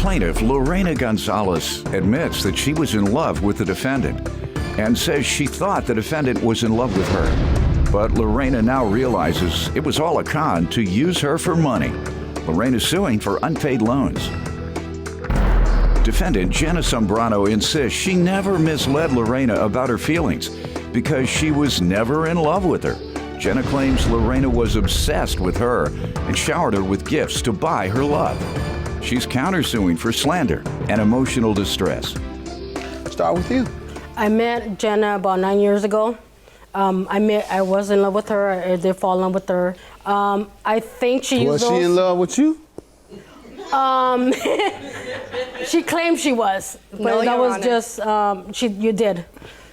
plaintiff, Lorena Gonzalez, admits that she was in love with the defendant and says she thought the defendant was in love with her. But Lorena now realizes it was all a con to use her for money. Lorena's suing for unpaid loans. Defendant Jenna Sombrano insists she never misled Lorena about her feelings because she was never in love with her. Jenna claims Lorena was obsessed with her and showered her with gifts to buy her love. She's countersuing for slander and emotional distress. Start with you. I met Jenna about 9 years ago. I was in love with her. I did fall in love with her. I think she was she in love with you? She claimed she was, but no, that was Honor. just you did.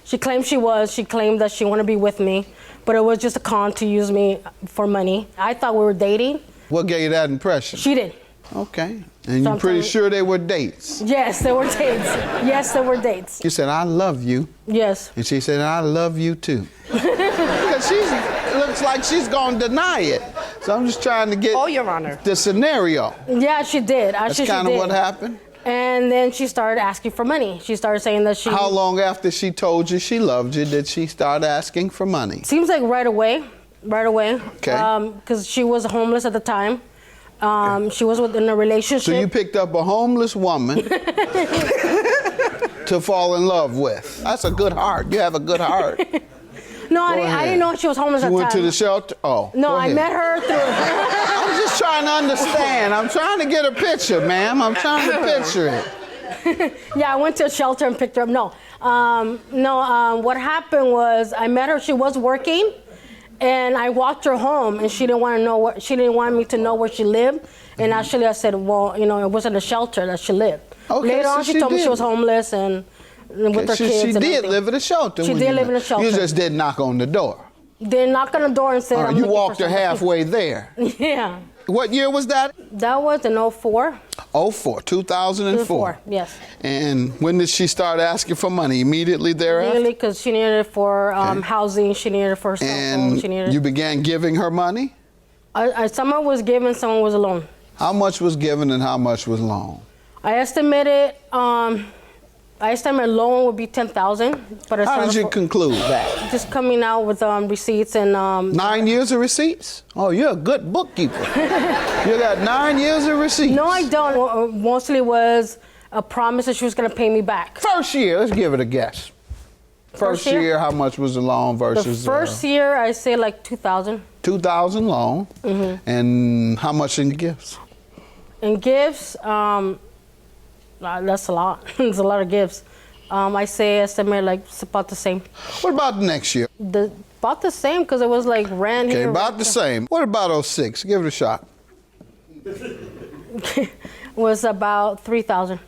She claimed she was. She claimed that she wanted to be with me, but it was just a con to use me for money. I thought we were dating. What gave you that impression? She did. Okay. And you're pretty sure they were dates? Yes, they were dates. Yes, they were dates. You said, I love you. Yes. And she said, I love you too. Because it looks like she's going to deny it. So I'm just trying to get Your Honor. the scenario. Yeah, she did. That's kind of what happened? And then she started asking for money. She started saying that she... How long after she told you she loved you did she start asking for money? Seems like right away. Right away. Okay. Because she was homeless at the time. She was in a relationship. So you picked up a homeless woman to fall in love with. That's a good heart. You have a good heart. No, I didn't know she was homeless at the time. You went to the shelter? Oh. No, I met her through... I'm just trying to understand. I'm trying to get a picture, ma'am. I'm trying to picture it. Yeah, I went to a shelter and picked her up. No. What happened was I met her. She was working. And I walked her home, and she didn't want me to know where she lived. And actually, I said, well, it wasn't a shelter that she lived. Okay, Later on, she told me she was homeless and with her kids. She did live in a shelter. She did live in a shelter. You just didn't knock on the door. Didn't knock on the door and said, you walked her halfway there. Yeah. What year was that? That was in 04. 2004. Yes. And when did she start asking for money? Immediately thereafter? Immediately, because she needed it for housing, she needed it for her cell phone. And you began giving her money? Someone was given, someone was alone. How much was given and how much was loan? I estimated loan would be $10,000. But how did you conclude that? Just coming out with receipts and... 9 years of receipts? Oh, you're a good bookkeeper. You got 9 years of receipts. No, I don't. Mostly was a promise that she was going to pay me back. First year, let's give it a guess. First year, how much was the loan versus... The first year, I say like $2,000. $2,000 loan. Mm-hmm. And how much in gifts? In gifts, that's a lot. It's a lot of gifts. I estimate like it's about the same. What about the next year? About the same, because it was like rent here. Okay, about the same. What about 06? Give it a shot. Was about $3,000.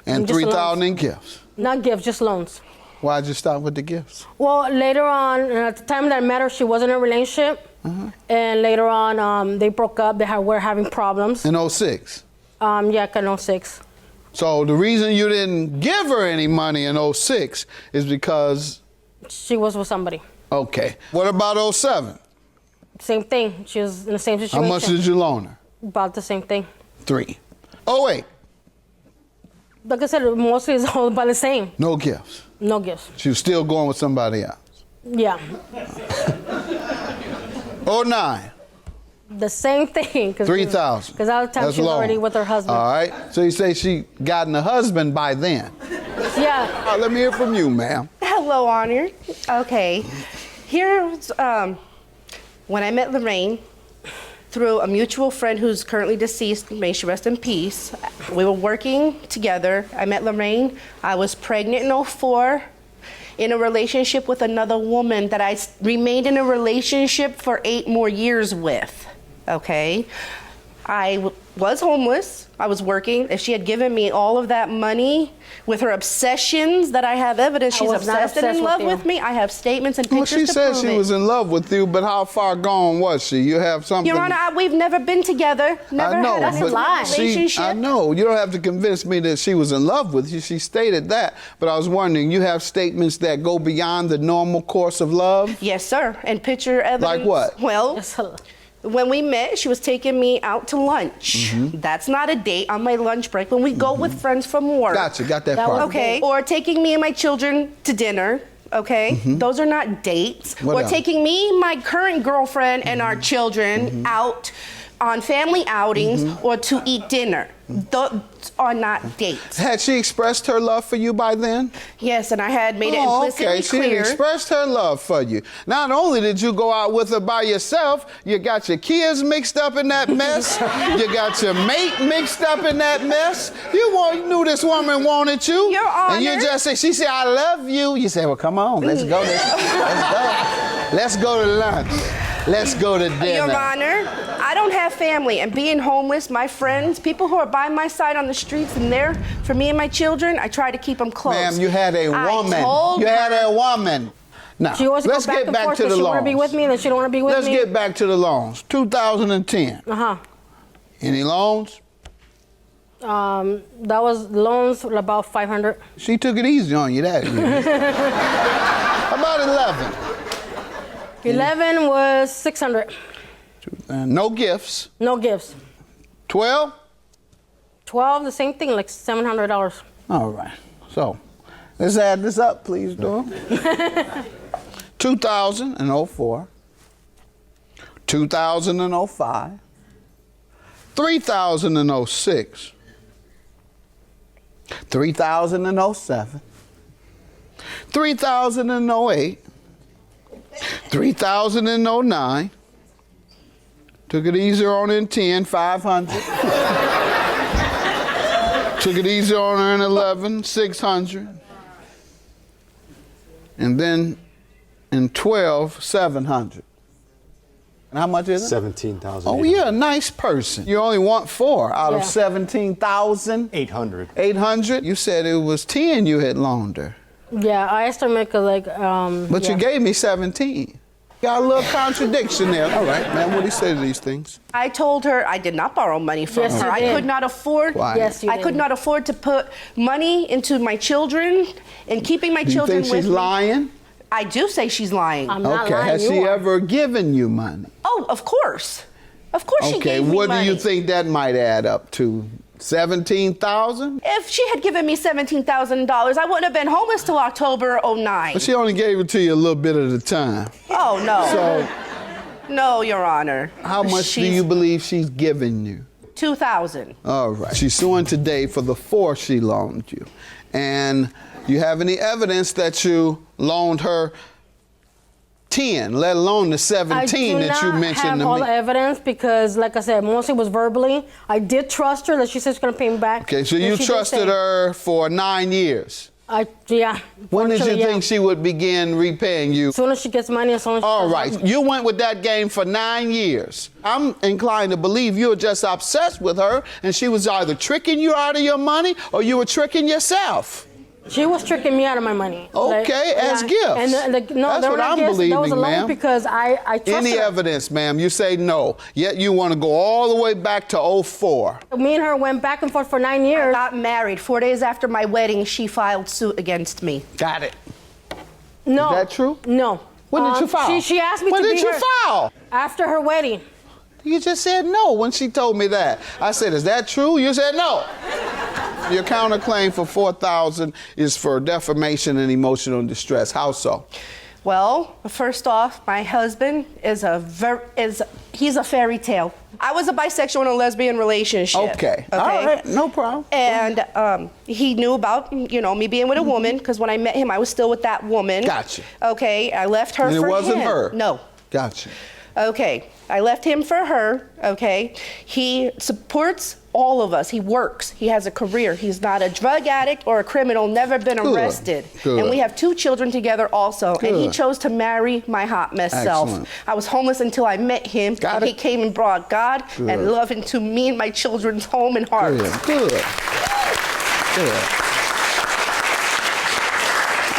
And $3,000 in gifts? Not gifts, just loans. Why'd you stop with the gifts? Well, later on, at the time that I met her, she was in a relationship. Uh-huh. And later on, they broke up. Were having problems. In 06? Yeah, in 06. So the reason you didn't give her any money in 06 is because... She was with somebody. Okay. What about 07? Same thing. She was in the same situation. How much did you loan her? About the same thing. 3. 08? Like I said, mostly it's all about the same. No gifts? No gifts. She was still going with somebody else? Yeah. 09? The same thing. 3,000. Because all the time she was already with her husband. All right. So you say she gotten a husband by then? Yeah. All right, let me hear from you, ma'am. Hello, Honor. Okay. Here's when I met Lorraine through a mutual friend who's currently deceased. May she rest in peace. We were working together. I met Lorraine. I was pregnant in 04. In a relationship with another woman that I remained in a relationship for 8 more years with. Okay, I was homeless. I was working. If she had given me all of that money with her obsessions that I have evidence, she's obsessed and in love with me. I have statements and pictures to prove it. Well, she said she was in love with you, but how far gone was she? You have something... Your Honor, we've never been together. Never had a relationship. I know. You don't have to convince me that she was in love with you. She stated that. But I was wondering, you have statements that go beyond the normal course of love? Yes, sir. And picture evidence. Like what? Well... When we met, she was taking me out to lunch. That's not a date on my lunch break. When we go with friends from work. Gotcha, got that That part. was- Okay. Or taking me and my children to dinner. Okay. Those are not dates. What or else? taking me, my current girlfriend, and our children out on family outings or to eat dinner. Those are not dates. Had she expressed her love for you by then? Yes, and I had made it Oh, implicitly okay. She had clear. expressed her love for you. Not only did you go out with her by yourself, you got your kids mixed up in that mess. You got your mate mixed up in that mess. You knew this woman wanted you. Your And you Honor. just said, she said, I love you. You said, well, come on, let's go. Let's go to lunch. Let's go to dinner. Your Honor, I don't have family, and being homeless, my friends, people who are by my side on the streets and there for me and my children, I try to keep them close. Ma'am, you had a woman. I told You had her- a woman. Now, She always let's goes back get and back forth to that the she want to be loans. with me and then she don't want to be with Let's me. get back to the loans. 2010. Any loans? That was loans about 500. She took it easy on you that year. How about 11? 11 was 600. No gifts. No gifts. 12? 12, the same thing, like $700. All right. So, let's add this up, please, Dora. 2004. 2005. 3006. 3007. 3008. 3009. Took it easier on in 10, 500. Took it easier on her in 11, 600. And then in 12, 700. And how much is it? 17,000. Oh, you're a nice person. You only want 4 out of Yeah. 17,000. 800. 800? You said it was 10 you had loaned her. Yeah, I estimate like, But yeah. you gave me 17. Got a little contradiction there. All right, man, what do you say to these things? I told her I did not borrow money from Yes, her. you I did. could not afford. Why? Yes, you I did. could not afford to put money into my children and keeping my Do you children think with she's me. lying? I do say she's lying. I'm not Okay, lying. has you she are. ever given you money? Oh, of course. Of course she Okay, gave me what money. do you think that might add up to? 17,000? If she had given me $17,000, I wouldn't have been homeless till October '09. But she only gave it to you a little bit at a time. Oh, no. So No, Your Honor. how much do you believe she's given you? $2,000. All right. She's suing today for the 4 she loaned you. And you have any evidence that you loaned her 10, let alone the 17 that you mentioned I do not have to all me? the evidence because, like I said, mostly was verbally. I did trust her that she said she's going to pay me back. Okay, so And you she did trusted say- her for 9 years. Yeah. When did you Actually, yeah. think she would begin repaying you? As soon as she gets money, as soon as she All gets right, money. you went with that game for 9 years. I'm inclined to believe you were just obsessed with her and she was either tricking you out of your money or you were tricking yourself. She was tricking me out of my money. Okay, as gifts. And no, That's they were what not I'm gifts. That was a believing, loan ma'am. because I trusted Any her. evidence, ma'am? You say no. Yet you want to go all the way back to 04. Me and her went back and forth for 9 I years. got married. 4 days after my wedding, she filed suit against me. Got it. No. Is that true? No. When did you file? She asked me when to did be you her file? after her wedding. You just said no when she told me that. I said, is that true? You said no. Your counterclaim for $4,000 is for defamation and emotional distress. How so? Well, first off, my husband is he's a fairy tale. I was a bisexual in a lesbian relationship. Okay. All right. No problem. And he knew about, me being with a woman, because when I met him, I was still with that woman. Gotcha. Okay, I left her And it for wasn't him. her? No. Gotcha. Okay, I left him for her, okay? He supports all of us. He works. He has a career. He's not a drug addict or a criminal, never been Good. arrested. Good. And we have 2 children together also. And he Good. chose to marry my hot mess self. Excellent. I was homeless until I met him. Got and it. He came and brought God Good. and love into me and my children's home and heart. Good. Good. Good.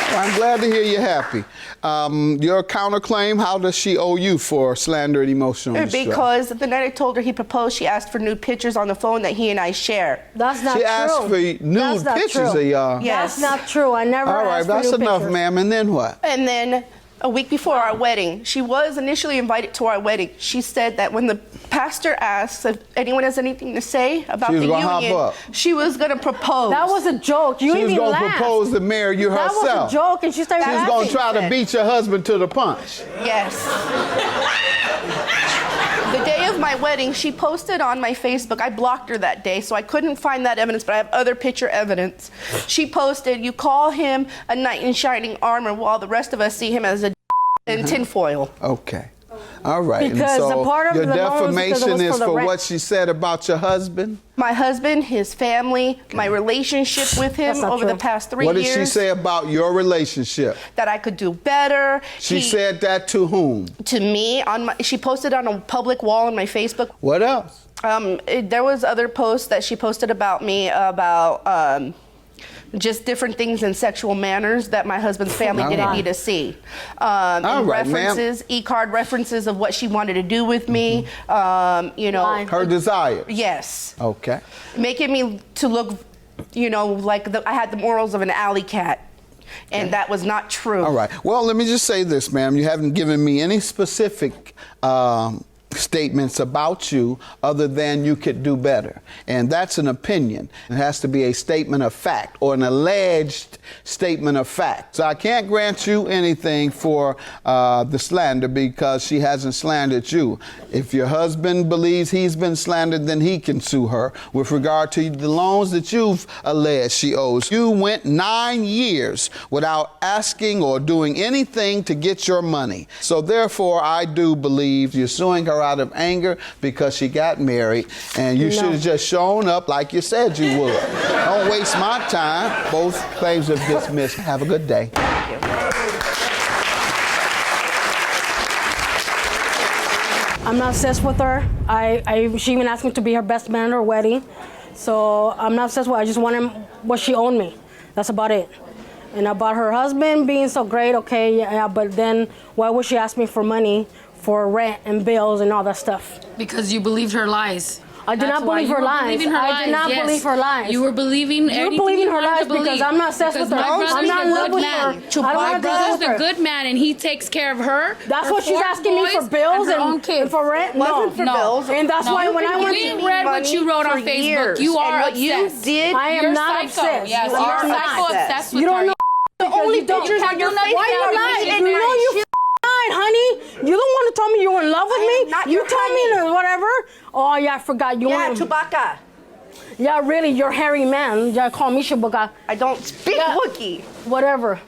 Well, I'm glad to hear you're happy. Your counterclaim, how does she owe you for slander and emotional distress? Because the night I told her he proposed, she asked for nude pictures on the phone that he and I share. That's not She true. asked for nude That's not pictures true. of y'all. Yes. That's not true. I never All right, asked for that's nude enough, pictures. ma'am. And then what? And then A week before our wedding. She was initially invited to our wedding. She said that when the pastor asked if anyone has anything to say about the union, she was going to propose. That was a joke. You She was even going to laughed. propose to marry you herself. That was a joke, and she started She was laughing. going to try to beat your husband to the punch. Yes. The day of my wedding, she posted on my Facebook. I blocked her that day, so I couldn't find that evidence, but I have other picture evidence. She posted, "You call him a knight in shining armor while the rest of us see him as a in tinfoil." Okay. All right. Because and so the part of your the loan was because it defamation was is for the for rent. what she said about your husband? My husband, his family, my relationship with him That's not over the true. past 3 What years. did she say about your relationship? That I could do better. She said that to whom? To me. She posted on a public wall on my Facebook. What else? There was other posts that she posted about me about just different things in sexual manners that my husband's family didn't need to see. All right, references, e-card references of what she wanted to do with me. You know, Her desire. yes, Okay. making me to look, you know, like I had the morals of an alley cat, and that was not true. All right. Well, let me just say this, ma'am. You haven't given me any specific statements about you other than you could do better. And that's an opinion. It has to be a statement of fact or an alleged statement of fact. So I can't grant you anything for the slander because she hasn't slandered you. If your husband believes he's been slandered, then he can sue her. With regard to the loans that you've alleged she owes, you went 9 years without asking or doing anything to get your money. So therefore, I do believe you're suing her out of anger because she got married, and you should have just shown up like you said you would. Don't waste my time. Both claims are dismissed. Have a good day. I'm not obsessed with her. She even asked me to be her best man at her wedding. So I'm not obsessed with her. I just wanted what she owed me. That's about it. And about her husband being so great, okay, yeah, but then why would she ask me for money for rent and bills and all that stuff? Because you believed her lies. I did not believe her lies. I did not believe her lies. You were believing You're believing her lies because I'm not obsessed with her. I'm not in love with her. My brother's a good man and he takes care of her. That's what she's asking me for bills and for rent? Wasn't for bills. And that's why when I went We read what you wrote on Facebook. You are obsessed. I am not obsessed. Yes, You are psycho obsessed with You don't her. know The only pictures on your face. Why you lying? And you know you lied, honey. You don't want to tell me you were in love with me. You told me whatever. Oh yeah, I forgot you. Yeah, were. Chewbacca. Yeah, really, you're hairy man. Yeah, call me Chewbacca. I don't speak Wookiee. Whatever.